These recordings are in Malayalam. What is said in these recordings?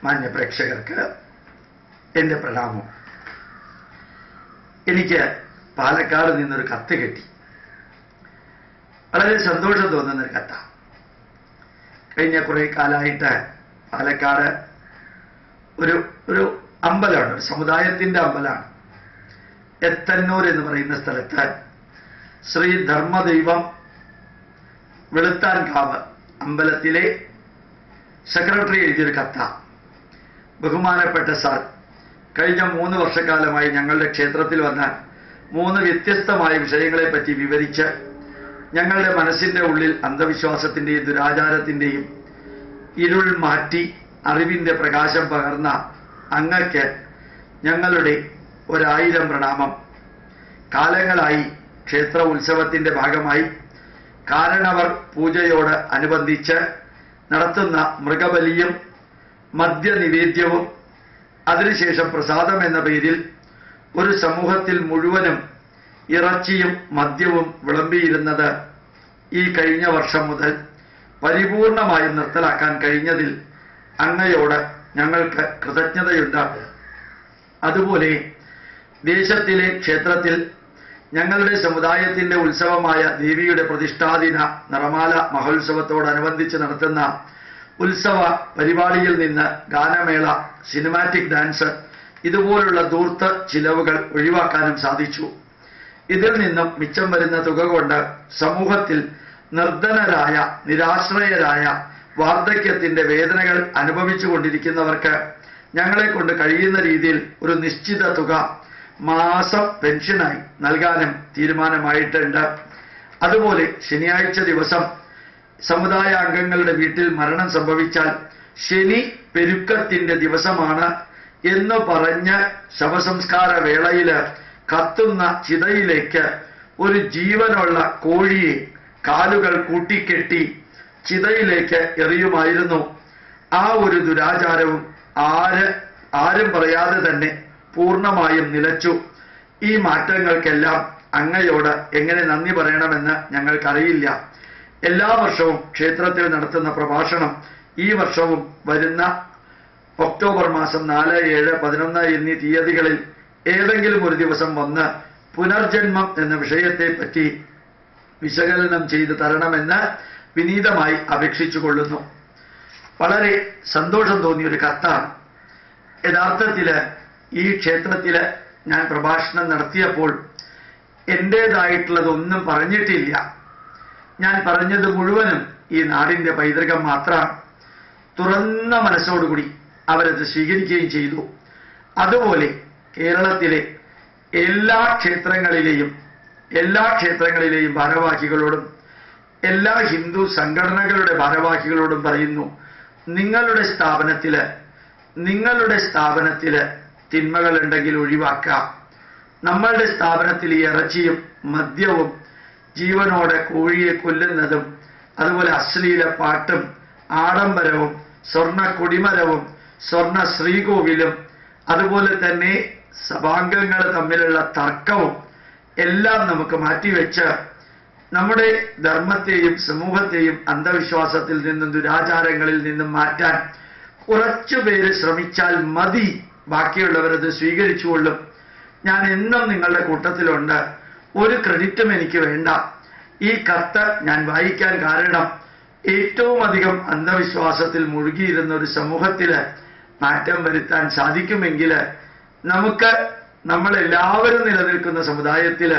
മാന്യ പ്രേക്ഷകർക്ക് എൻ്റെ പ്രണാമം. എനിക്ക് പാലക്കാട് നിന്നൊരു കത്ത് കിട്ടി. വളരെ സന്തോഷം തോന്നുന്നൊരു കത്താണ്. കഴിഞ്ഞ കുറേ കാലമായിട്ട് പാലക്കാട് ഒരു അമ്പലമാണ്, ഒരു സമുദായത്തിൻ്റെ അമ്പലമാണ്. എത്തന്നൂർ എന്ന് പറയുന്ന സ്ഥലത്ത് ശ്രീ ധർമ്മദൈവം വെളുത്താൻകാവ് അമ്പലത്തിലെ സെക്രട്ടറി എഴുതിയൊരു കത്താണ്. ബഹുമാനപ്പെട്ട സാർ, കഴിഞ്ഞ 3 വർഷക്കാലമായി ഞങ്ങളുടെ ക്ഷേത്രത്തിൽ വന്ന 3 വ്യത്യസ്തമായ വിഷയങ്ങളെപ്പറ്റി വിവരിച്ച് ഞങ്ങളുടെ മനസ്സിൻ്റെ ഉള്ളിൽ അന്ധവിശ്വാസത്തിൻ്റെയും ദുരാചാരത്തിൻ്റെയും ഇരുൾ മാറ്റി അറിവിൻ്റെ പ്രകാശം പകർന്ന അങ്ങക്ക് ഞങ്ങളുടെ 1000 പ്രണാമം. കാലങ്ങളായി ക്ഷേത്ര ഉത്സവത്തിൻ്റെ ഭാഗമായി കാരണവർ പൂജയോട് അനുബന്ധിച്ച് നടത്തുന്ന മൃഗബലിയും മദ്യനിവേദ്യവും അതിനുശേഷം പ്രസാദം എന്ന പേരിൽ ഒരു സമൂഹത്തിൽ മുഴുവനും ഇറച്ചിയും മദ്യവും വിളമ്പിയിരുന്നത് ഈ കഴിഞ്ഞ വർഷം മുതൽ പരിപൂർണമായും നിർത്തലാക്കാൻ കഴിഞ്ഞതിൽ അങ്ങയോട് ഞങ്ങൾക്ക് കൃതജ്ഞതയുണ്ട്. അതുപോലെ ദേശത്തിലെ ക്ഷേത്രത്തിൽ ഞങ്ങളുടെ സമുദായത്തിൻ്റെ ഉത്സവമായ ദേവിയുടെ പ്രതിഷ്ഠാദിന നിറമാല മഹോത്സവത്തോടനുബന്ധിച്ച് നടത്തുന്ന ഉത്സവ പരിപാടിയിൽ നിന്ന് ഗാനമേള, സിനിമാറ്റിക് ഡാൻസ് ഇതുപോലുള്ള ധൂർത്ത് ചിലവുകൾ ഒഴിവാക്കാനും സാധിച്ചു. ഇതിൽ നിന്നും മിച്ചം വരുന്ന തുക കൊണ്ട് സമൂഹത്തിൽ നിർധനരായ, നിരാശ്രയരായ, വാർദ്ധക്യത്തിൻ്റെ വേദനകൾ അനുഭവിച്ചു കൊണ്ടിരിക്കുന്നവർക്ക് ഞങ്ങളെ കൊണ്ട് കഴിയുന്ന രീതിയിൽ ഒരു നിശ്ചിത തുക മാസം പെൻഷനായി നൽകാനും തീരുമാനമായിട്ടുണ്ട്. അതുപോലെ ശനിയാഴ്ച ദിവസം സമുദായ അംഗങ്ങളുടെ വീട്ടിൽ മരണം സംഭവിച്ചാൽ ശനി പെരുക്കത്തിൻ്റെ ദിവസമാണ് എന്ന് പറഞ്ഞ് ശവസംസ്കാര വേളയിൽ കത്തുന്ന ചിതയിലേക്ക് ഒരു ജീവനുള്ള കോഴിയെ കാലുകൾ കൂട്ടിക്കെട്ടി ചിതയിലേക്ക് എറിയുമായിരുന്നു. ആ ഒരു ദുരാചാരവും ആരും പറയാതെ തന്നെ പൂർണ്ണമായും നിലച്ചു. ഈ മാറ്റങ്ങൾക്കെല്ലാം അങ്ങയോട് എങ്ങനെ നന്ദി പറയണമെന്ന് ഞങ്ങൾക്കറിയില്ല. എല്ലാ വർഷവും ക്ഷേത്രത്തിൽ നടത്തുന്ന പ്രഭാഷണം ഈ വർഷവും വരുന്ന ഒക്ടോബർ മാസം 4, 7, 11 എന്നീ തീയതികളിൽ ഏതെങ്കിലും ഒരു ദിവസം വന്ന് പുനർജന്മം എന്ന വിഷയത്തെപ്പറ്റി വിശകലനം ചെയ്ത് തരണമെന്ന് വിനീതമായി അപേക്ഷിച്ചുകൊള്ളുന്നു. വളരെ സന്തോഷം തോന്നിയൊരു കത്താണ്. യഥാർത്ഥത്തിൽ ഈ ക്ഷേത്രത്തിൽ ഞാൻ പ്രഭാഷണം നടത്തിയപ്പോൾ എൻ്റേതായിട്ടുള്ളതൊന്നും പറഞ്ഞിട്ടില്ല. ഞാൻ പറഞ്ഞത് മുഴുവനും ഈ നാടിൻ്റെ പൈതൃകം മാത്രമാണ്. തുറന്ന മനസ്സോടുകൂടി അവരത് സ്വീകരിക്കുകയും ചെയ്തു. അതുപോലെ കേരളത്തിലെ എല്ലാ ക്ഷേത്രങ്ങളിലെയും ഭാരവാഹികളോടും എല്ലാ ഹിന്ദു സംഘടനകളുടെ ഭാരവാഹികളോടും പറയുന്നു, നിങ്ങളുടെ സ്ഥാപനത്തിൽ തിന്മകളുണ്ടെങ്കിൽ ഒഴിവാക്കാം. നമ്മളുടെ സ്ഥാപനത്തിൽ ഈ ഇറച്ചിയും മദ്യവും ജീവനോടെ കോഴിയെ കൊല്ലുന്നതും അതുപോലെ അശ്ലീല പാട്ടും ആഡംബരവും സ്വർണ്ണ കൊടിമരവും സ്വർണ്ണ ശ്രീകോവിലും അതുപോലെ തന്നെ സഭാംഗങ്ങൾ തമ്മിലുള്ള തർക്കവും എല്ലാം നമുക്ക് മാറ്റിവെച്ച് നമ്മുടെ ധർമ്മത്തെയും സമൂഹത്തെയും അന്ധവിശ്വാസത്തിൽ നിന്നും ദുരാചാരങ്ങളിൽ നിന്നും മാറ്റാൻ കുറച്ചുപേര് ശ്രമിച്ചാൽ മതി. ബാക്കിയുള്ളവരത് സ്വീകരിച്ചുകൊള്ളും. ഞാൻ എന്നും നിങ്ങളുടെ കൂട്ടത്തിലുണ്ട്. ഒരു ക്രെഡിറ്റും എനിക്ക് വേണ്ട. ഈ കത്ത് ഞാൻ വായിക്കാൻ കാരണം ഏറ്റവും അധികം അന്ധവിശ്വാസത്തിൽ മുഴുകിയിരുന്ന ഒരു സമൂഹത്തിൽ മാറ്റം വരുത്താൻ സാധിക്കുമെങ്കിൽ നമ്മളെല്ലാവരും നിലനിൽക്കുന്ന സമുദായത്തിൽ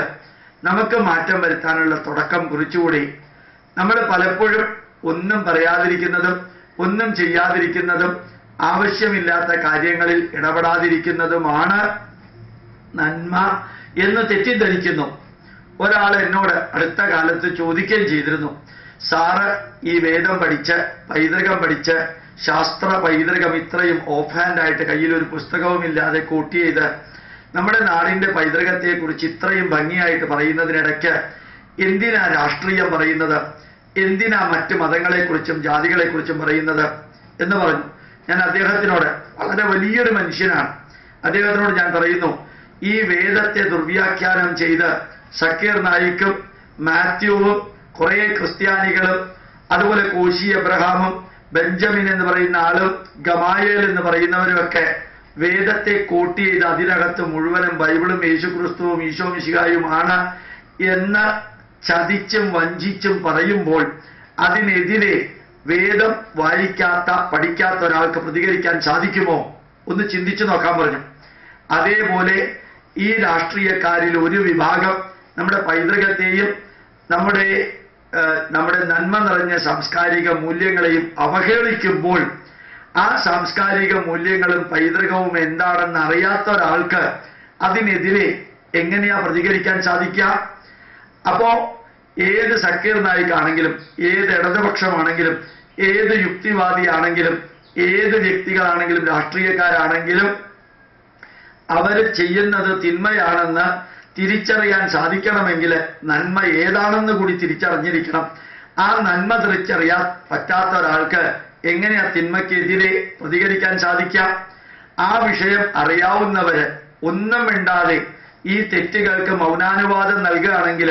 നമുക്ക് മാറ്റം വരുത്താനുള്ള തുടക്കം കുറിച്ചുകൂടി. നമ്മൾ പലപ്പോഴും ഒന്നും പറയാതിരിക്കുന്നതും ഒന്നും ചെയ്യാതിരിക്കുന്നതും ആവശ്യമില്ലാത്ത കാര്യങ്ങളിൽ ഇടപെടാതിരിക്കുന്നതുമാണ് നന്മ എന്ന് തെറ്റിദ്ധരിക്കുന്നു. ഒരാൾ എന്നോട് അടുത്ത കാലത്ത് ചോദിക്കുകയും ചെയ്തിരുന്നു, സാറ് ഈ വേദം പഠിച്ച് പൈതൃകം പഠിച്ച് ശാസ്ത്ര പൈതൃകം ഇത്രയും ഓഫ് ഹാൻഡായിട്ട് കയ്യിലൊരു പുസ്തകവുമില്ലാതെ കോട്ട് ചെയ്ത് നമ്മുടെ നാടിൻ്റെ പൈതൃകത്തെക്കുറിച്ച് ഇത്രയും ഭംഗിയായിട്ട് പറയുന്നതിനിടയ്ക്ക് എന്തിനാ രാഷ്ട്രീയം പറയുന്നത്, എന്തിനാ മറ്റ് മതങ്ങളെക്കുറിച്ചും ജാതികളെക്കുറിച്ചും പറയുന്നത് എന്ന് പറഞ്ഞു. ഞാൻ അദ്ദേഹത്തിനോട്, വളരെ വലിയൊരു മനുഷ്യനാണ്, അദ്ദേഹത്തിനോട് ഞാൻ പറയുന്നു, ഈ വേദത്തെ ദുർവ്യാഖ്യാനം ചെയ്ത് സക്കീർ നായിക്കും മാത്യുവും കുറേ ക്രിസ്ത്യാനികളും അതുപോലെ കോശി എബ്രഹാമും ബെഞ്ചമിൻ എന്ന് പറയുന്ന ആളും ഗമായേൽ എന്ന് പറയുന്നവരുമൊക്കെ വേദത്തെ കോട്ട് ചെയ്ത് അതിനകത്ത് മുഴുവനും ബൈബിളും യേശുക്രിസ്തുവും ഈശോ മിശിഹായുമാണ് എന്ന് ചതിച്ചും വഞ്ചിച്ചും പറയുമ്പോൾ അതിനെതിരെ വേദം വായിക്കാത്ത പഠിക്കാത്ത ഒരാൾക്ക് പ്രതികരിക്കാൻ സാധിക്കുമോ? ഒന്ന് ചിന്തിച്ചു നോക്കാൻ പറഞ്ഞു. അതേപോലെ ഈ രാഷ്ട്രീയക്കാരിൽ ഒരു വിഭാഗം നമ്മുടെ പൈതൃകത്തെയും നമ്മുടെ നന്മ നിറഞ്ഞ സാംസ്കാരിക മൂല്യങ്ങളെയും അവഹേളിക്കുമ്പോൾ ആ സാംസ്കാരിക മൂല്യങ്ങളും പൈതൃകവും എന്താണെന്ന് അറിയാത്ത ഒരാൾക്ക് അതിനെതിരെ എങ്ങനെയാ പ്രതികരിക്കാൻ സാധിക്കുക? അപ്പോ ഏത് സക്കീർ നായിക്കാണെങ്കിലും, ഏത് ഇടതുപക്ഷമാണെങ്കിലും, ഏത് യുക്തിവാദിയാണെങ്കിലും, ഏത് വ്യക്തികളാണെങ്കിലും, രാഷ്ട്രീയക്കാരാണെങ്കിലും അവർ ചെയ്യുന്നത് തിന്മയാണെന്ന് തിരിച്ചറിയാൻ സാധിക്കണമെങ്കിൽ നന്മ ഏതാണെന്ന് കൂടി തിരിച്ചറിഞ്ഞിരിക്കണം. ആ നന്മ തിരിച്ചറിയാൻ പറ്റാത്ത ഒരാൾക്ക് എങ്ങനെയാ തിന്മയ്ക്കെതിരെ പ്രതികരിക്കാൻ സാധിക്കാം? ആ വിഷയം അറിയാവുന്നവര് ഒന്നും മിണ്ടാതെ ഈ തെറ്റുകൾക്ക് മൗനാനുവാദം നൽകുകയാണെങ്കിൽ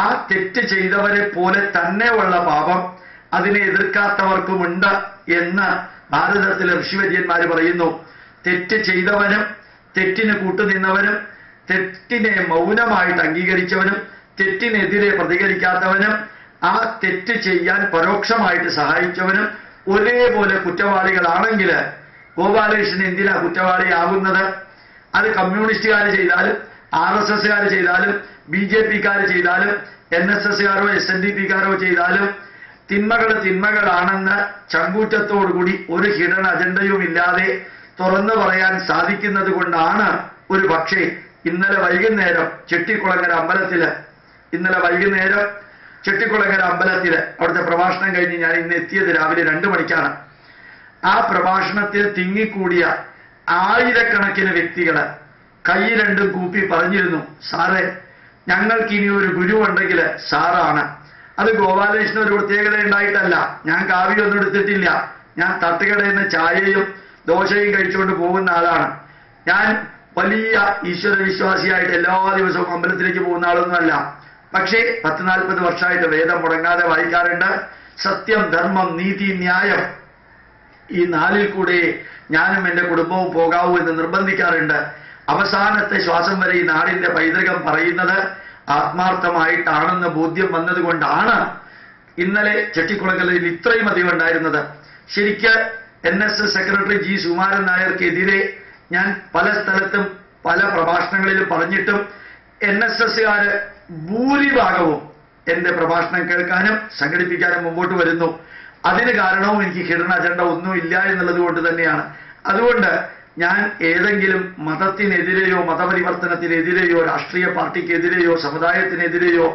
ആ തെറ്റ് ചെയ്തവരെ പോലെ തന്നെയുള്ള പാപം അതിനെ എതിർക്കാത്തവർക്കുമുണ്ട് എന്ന് ഭാരതത്തിലെ ഋഷിവര്യന്മാർ പറയുന്നു. തെറ്റ് ചെയ്തവനും തെറ്റിന് കൂട്ടുനിന്നവനും തെറ്റിനെ മൗനമായിട്ട് അംഗീകരിച്ചവനും തെറ്റിനെതിരെ പ്രതികരിക്കാത്തവനും ആ തെറ്റ് ചെയ്യാൻ പരോക്ഷമായിട്ട് സഹായിച്ചവനും ഒരേപോലെ കുറ്റവാളികളാണെങ്കിൽ ഗോപാലകൃഷ്ണൻ എന്തിനാ കുറ്റവാളിയാകുന്നത്? അത് കമ്മ്യൂണിസ്റ്റുകാർ ചെയ്താലും RSSകാർ ചെയ്താലും BJPക്കാർ ചെയ്താലും NSSകാരോ SNDPക്കാരോ ചെയ്താലും തിന്മകളാണെന്ന് ചങ്കൂറ്റത്തോടുകൂടി ഒരു ഹിഡൻ അജണ്ടയും ഇല്ലാതെ തുറന്നു പറയാൻ സാധിക്കുന്നത് കൊണ്ടാണ് ഒരു പക്ഷേ ഇന്നലെ വൈകുന്നേരം ചെട്ടിക്കുളങ്ങര അമ്പലത്തില് അവിടുത്തെ പ്രഭാഷണം കഴിഞ്ഞ് ഞാൻ ഇന്ന് എത്തിയത് രാവിലെ 2 മണിക്കാണ്. ആ പ്രഭാഷണത്തിൽ തിങ്ങിക്കൂടിയ ആയിരക്കണക്കിന് വ്യക്തികള് കൈ രണ്ടും കൂപ്പി പറഞ്ഞിരുന്നു, സാറേ ഞങ്ങൾക്ക് ഇനി ഒരു ഗുരു ഉണ്ടെങ്കിൽ സാറാണ്. അത് ഗോപാലകൃഷ്ണൻ ഒരു പ്രത്യേകത ഉണ്ടായിട്ടല്ല. ഞാൻ കാവ്യൊന്നും എടുത്തിട്ടില്ല. ഞാൻ തട്ടുകടയിൽ നിന്ന് ചായയും ദോശയും കഴിച്ചുകൊണ്ട് പോകുന്ന ആളാണ്. ഞാൻ വലിയ ഈശ്വര വിശ്വാസിയായിട്ട് എല്ലാ ദിവസവും അമ്പലത്തിലേക്ക് പോകുന്ന ആളൊന്നുമല്ല. പക്ഷേ 10-40 വർഷമായിട്ട് വേദം മുടങ്ങാതെ വായിക്കാറുണ്ട്. സത്യം, ധർമ്മം, നീതി, ന്യായം ഈ 4ൽ കൂടെ ഞാനും എൻ്റെ കുടുംബവും പോകാവൂ എന്ന് നിർബന്ധിക്കാറുണ്ട്. അവസാനത്തെ ശ്വാസം വരെ ഈ നാടിന്റെ പൈതൃകം പറയുന്നത് ആത്മാർത്ഥമായിട്ടാണെന്ന് ബോധ്യം വന്നതുകൊണ്ടാണ് ഇന്നലെ ചെട്ടിക്കുളങ്ങരയിൽ ഇത്രയും അധികം ഉണ്ടായിരുന്നത്. ശരിക്ക് NSS സെക്രട്ടറി G. സുകുമാരൻ നായർക്കെതിരെ ഞാൻ പല സ്ഥലത്തും പല പ്രഭാഷണങ്ങളിലും പറഞ്ഞിട്ടും NSSകാര് ഭൂരിഭാഗവും എന്റെ പ്രഭാഷണം കേൾക്കാനും സംഘടിപ്പിക്കാനും മുമ്പോട്ട് വരുന്നു. അതിന് കാരണവും എനിക്ക് ഹിഡൻ അജണ്ട ഒന്നുമില്ല എന്നുള്ളത് കൊണ്ട് തന്നെയാണ്. അതുകൊണ്ട് ഞാൻ ഏതെങ്കിലും മതത്തിനെതിരെയോ മതപരിവർത്തനത്തിനെതിരെയോ രാഷ്ട്രീയ പാർട്ടിക്കെതിരെയോ സമുദായത്തിനെതിരെയോ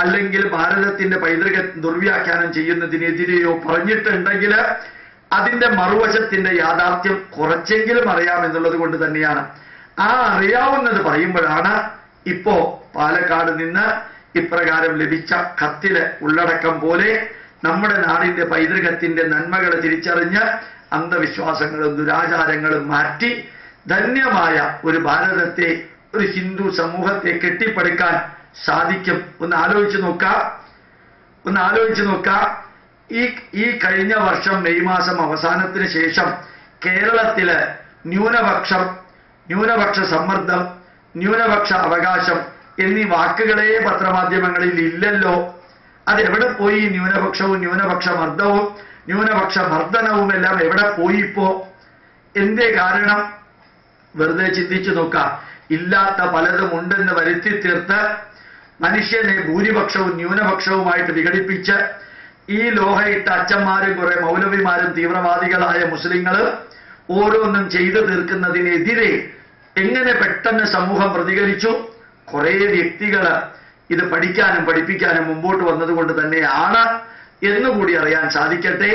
അല്ലെങ്കിൽ ഭാരതത്തിന്റെ പൈതൃക ദുർവ്യാഖ്യാനം ചെയ്യുന്നതിനെതിരെയോ പറഞ്ഞിട്ടുണ്ടെങ്കിൽ അതിന്റെ മറുവശത്തിന്റെ യാഥാർത്ഥ്യം കുറച്ചെങ്കിലും അറിയാമെന്നുള്ളത് കൊണ്ട് തന്നെയാണ്. ആ അറിയാവുന്നത് പറയുമ്പോഴാണ് ഇപ്പോ പാലക്കാട് നിന്ന് ഇപ്രകാരം ലഭിച്ച കത്തിലെ ഉള്ളടക്കം പോലെ നമ്മുടെ നാടിന്റെ പൈതൃകത്തിന്റെ നന്മകൾ തിരിച്ചറിഞ്ഞ് അന്ധവിശ്വാസങ്ങളും ദുരാചാരങ്ങളും മാറ്റി ധന്യമായ ഒരു ഭാരതത്തെ, ഒരു ഹിന്ദു സമൂഹത്തെ കെട്ടിപ്പടുക്കാൻ സാധിക്കും. ഒന്ന് ആലോചിച്ച് നോക്കാം. ഈ കഴിഞ്ഞ വർഷം മെയ് മാസം അവസാനത്തിന് ശേഷം കേരളത്തില് ന്യൂനപക്ഷ സമ്മർദ്ദം, ന്യൂനപക്ഷ അവകാശം എന്നീ വാക്കുകളെ പത്രമാധ്യമങ്ങളിൽ ഇല്ലല്ലോ. അതെവിടെ പോയി? ന്യൂനപക്ഷവും ന്യൂനപക്ഷ മർദ്ദവും ന്യൂനപക്ഷ മർദ്ദനവും എല്ലാം എവിടെ പോയി ഇപ്പോ? എന്തേ കാരണം? വെറുതെ ചിന്തിച്ചു നോക്കാം. ഇല്ലാത്ത പലതും ഉണ്ടെന്ന് വരുത്തി തീർത്ത് മനുഷ്യനെ ഭൂരിപക്ഷവും ന്യൂനപക്ഷവുമായിട്ട് വിഘടിപ്പിച്ച് ഈ ലോഹയിട്ട അച്ഛന്മാരും കുറെ മൗലവിമാരും തീവ്രവാദികളായ മുസ്ലിങ്ങൾ ഓരോന്നും ചെയ്തു തീർക്കുന്നതിനെതിരെ എങ്ങനെ പെട്ടെന്ന് സമൂഹം പ്രതികരിച്ചു? കുറെ വ്യക്തികൾ ഇത് പഠിക്കാനും പഠിപ്പിക്കാനും മുമ്പോട്ട് വന്നതുകൊണ്ട് തന്നെയാണ് എന്നുകൂടി അറിയാൻ സാധിക്കട്ടെ.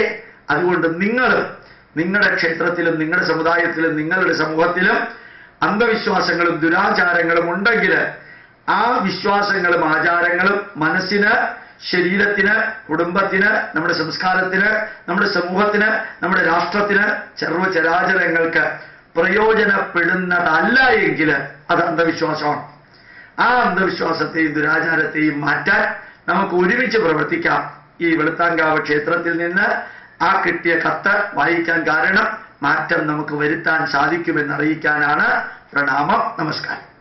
അതുകൊണ്ട് നിങ്ങളുടെ ക്ഷേത്രത്തിലും നിങ്ങളുടെ സമുദായത്തിലും നിങ്ങളുടെ സമൂഹത്തിലും അന്ധവിശ്വാസങ്ങളും ദുരാചാരങ്ങളും ഉണ്ടെങ്കിൽ ആ വിശ്വാസങ്ങളും ആചാരങ്ങളും മനസ്സിന്, ശരീരത്തിന്, കുടുംബത്തിന്, നമ്മുടെ സംസ്കാരത്തിന്, നമ്മുടെ സമൂഹത്തിന്, നമ്മുടെ രാഷ്ട്രത്തിന്, സർവ്വചരാചരങ്ങൾക്ക് പ്രയോജനപ്പെടുന്നതല്ല എങ്കിൽ അത് അന്ധവിശ്വാസമാണ്. ആ അന്ധവിശ്വാസത്തെയും ദുരാചാരത്തെയും മാറ്റാൻ നമുക്ക് ഒരുമിച്ച് പ്രവർത്തിക്കാം. ഈ വെളുത്താങ്കാവ് ക്ഷേത്രത്തിൽ നിന്ന് ആ കിട്ടിയ കത്ത് വായിക്കാൻ കാരണം മാറ്റം നമുക്ക് വരുത്താൻ സാധിക്കുമെന്ന് അറിയിക്കാനാണ്. പ്രണാമം. നമസ്കാരം.